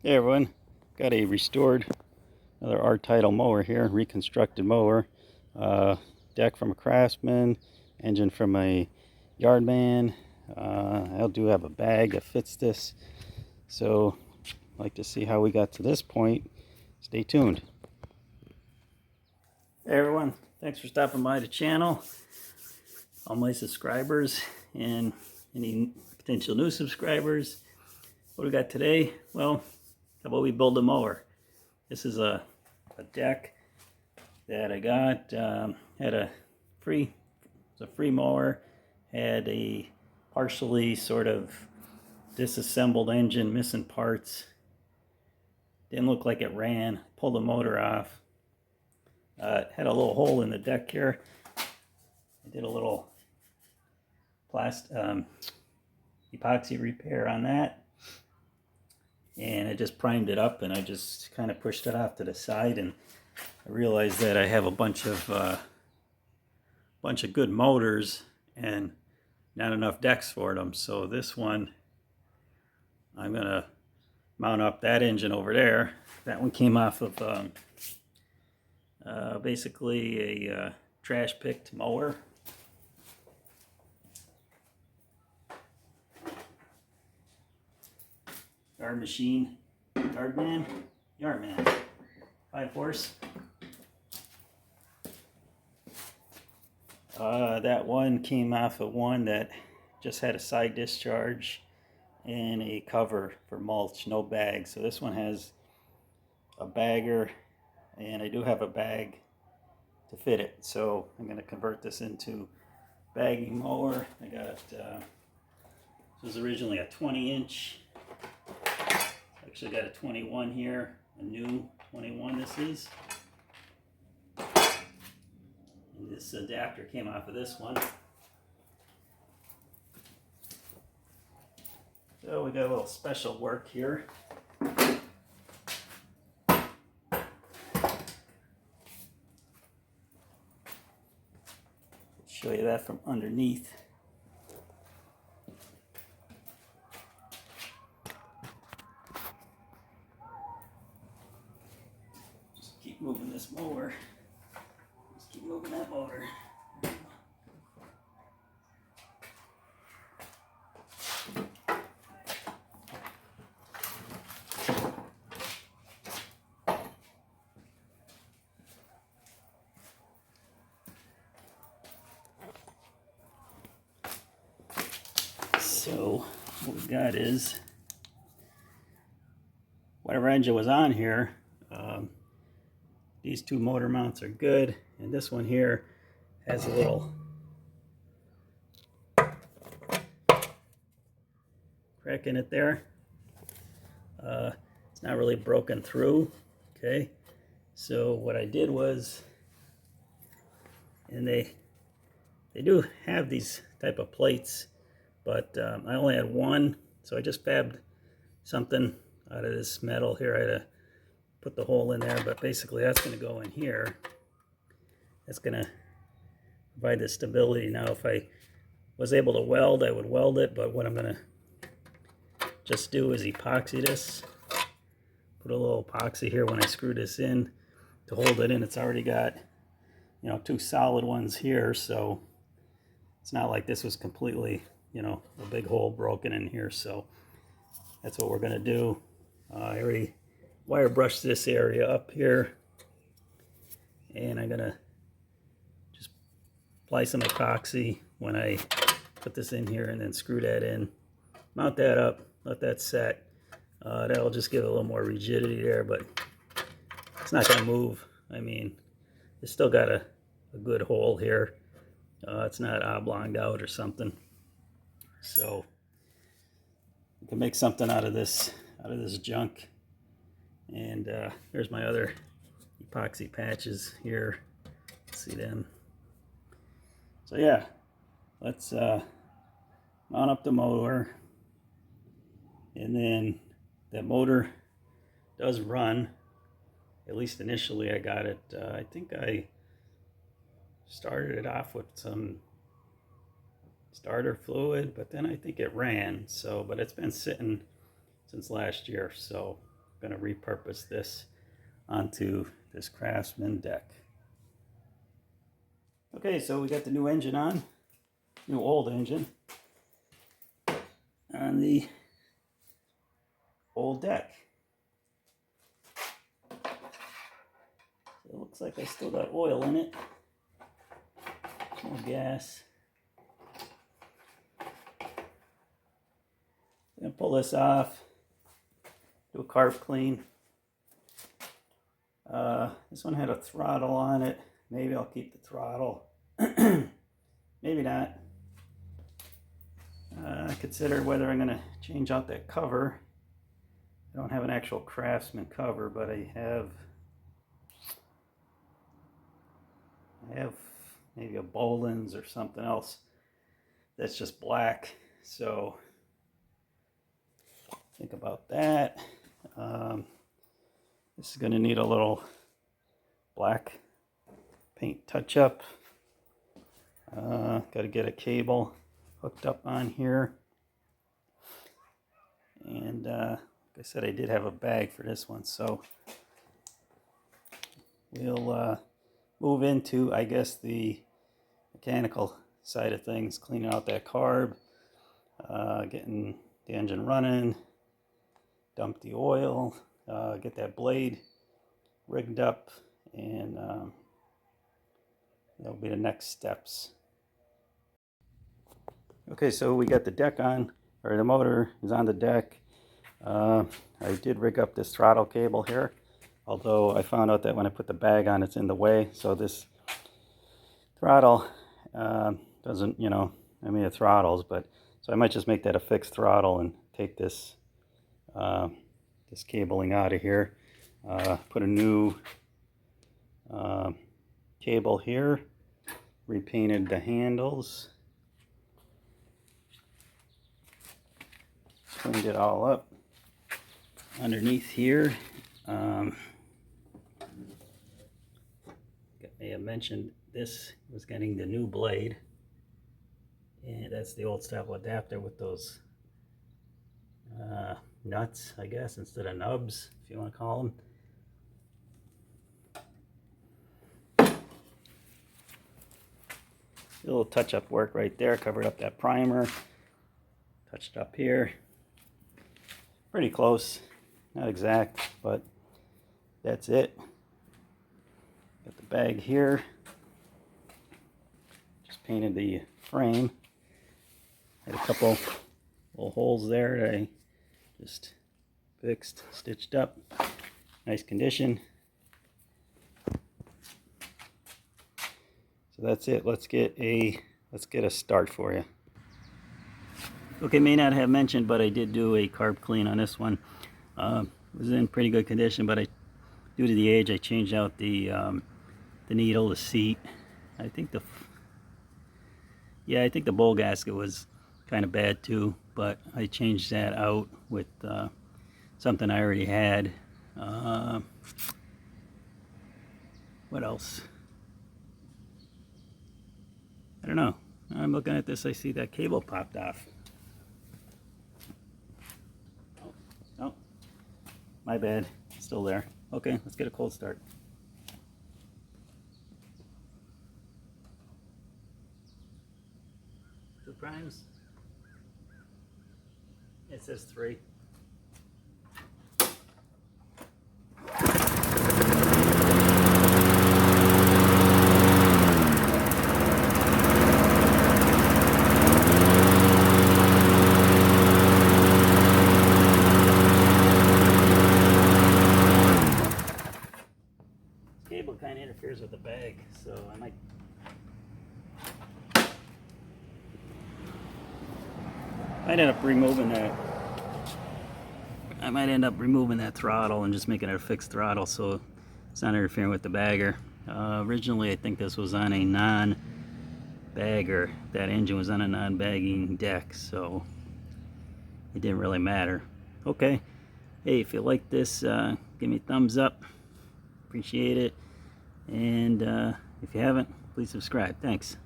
Hey everyone, got a restored, another R-Title mower here, reconstructed mower. Uh, Deck from a Craftsman, engine from a Yardman. I do have a bag that fits this, so I'd like to see how we got to this point. Stay tuned. Hey everyone, thanks for stopping by the channel. All my subscribers and any potential new subscribers. What we got today? Well, how about we build a mower? This is a deck that I got. Had a free, it's a free mower. Had a partially sort of disassembled engine, missing parts. Didn't look like it ran. Pulled the motor off. Had a little hole in the deck here. I did a little epoxy repair on that. And I just primed it up, and I just kind of pushed it off to the side, and I realized that I have a bunch of good motors and not enough decks for them. So this one, I'm gonna mount up that engine over there. That one came off of basically a trash picked mower. Yardman, 5-horse. That one came off of one that just had a side discharge and a cover for mulch, no bag. So this one has a bagger, and I do have a bag to fit it. So I'm going to convert this into bagging mower. I got this was originally a 20-inch. Actually got a 21 here, a new 21 this is. And this adapter came off of this one. So we got a little special work here. Show you that from underneath. Just keep moving this mower. Just keep moving that motor. So what we got is whatever engine was on here. These two motor mounts are good, and this one here has a little crack in it there. It's not really broken through. Okay, so what I did was, and they do have these type of plates, but I only had one, so I just fabbed something out of this metal here. I had to put the hole in there, but basically that's going to go in here. That's going to provide the stability. Now if I was able to weld, I would weld it, but what I'm going to just do is epoxy this. Put a little epoxy here when I screw this in to hold it in. It's already got, you know, two solid ones here, so it's not like this was completely, you know, a big hole broken in here. So that's what we're going to do. I already wire brushed this area up here, and I'm going to just apply some epoxy when I put this in here, and then screw that in, mount that up, let that set. That'll just give it a little more rigidity there, but it's not going to move. I mean, it's still got a good hole here. It's not oblonged out or something. So you can make something out of this junk. And here's my other epoxy patches here. See them. So yeah, let's mount up the motor, and then that motor does run. At least initially I got it. I think I started it off with some starter fluid, but then I think it ran. So, but it's been sitting since last year, so going to repurpose this onto this Craftsman deck. Okay, so we got the new engine on, new old engine on the old deck. So it looks like I still got oil in it, no gas. I'm going to pull this off, do a carb clean. This one had a throttle on it. Maybe I'll keep the throttle. Maybe not. I consider whether I'm going to change out that cover. I don't have an actual Craftsman cover, but I have maybe a Boland's or something else that's just black. So think about that. This is going to need a little black paint touch up. Got to get a cable hooked up on here. And like I said, I did have a bag for this one, so we'll move into, I guess, the mechanical side of things, cleaning out that carb, getting the engine running, dump the oil, get that blade rigged up, and that'll be the next steps. Okay, so we got the deck on, or the motor is on the deck. I did rig up this throttle cable here, although I found out that when I put the bag on, it's in the way. So this throttle doesn't, I mean, it throttles, but so I might just make that a fixed throttle and take this this cabling out of here. Put a new cable here, repainted the handles, cleaned it all up. Underneath here, I have mentioned this was getting the new blade, and that's the old style adapter with those nuts, I guess, instead of nubs, if you want to call them. A little touch-up work right there, covered up that primer, touched up here, pretty close. Not exact, but that's it. Got the bag here. Just painted the frame. Had a couple little holes there that I just fixed, stitched up. Nice condition. So that's it. Let's get a start for you. Okay, may not have mentioned, but I did do a carb clean on this one. It was in pretty good condition, but due to the age, I changed out the needle, the seat. I think the bowl gasket was kind of bad too, but I changed that out with something I already had. What else? I don't know. I'm looking at this, I see that cable popped off. Oh, my bad. It's still there. Okay, let's get a cold start. Two primes. It says 3. Cable kind of interferes with the bag, so I might end up removing that. I might end up removing that throttle and just making it a fixed throttle so it's not interfering with the bagger. Originally, I think this was on a non-bagger. That engine was on a non-bagging deck, so it didn't really matter. Okay, hey, if you like this, give me a thumbs up. Appreciate it. And if you haven't, please subscribe. Thanks.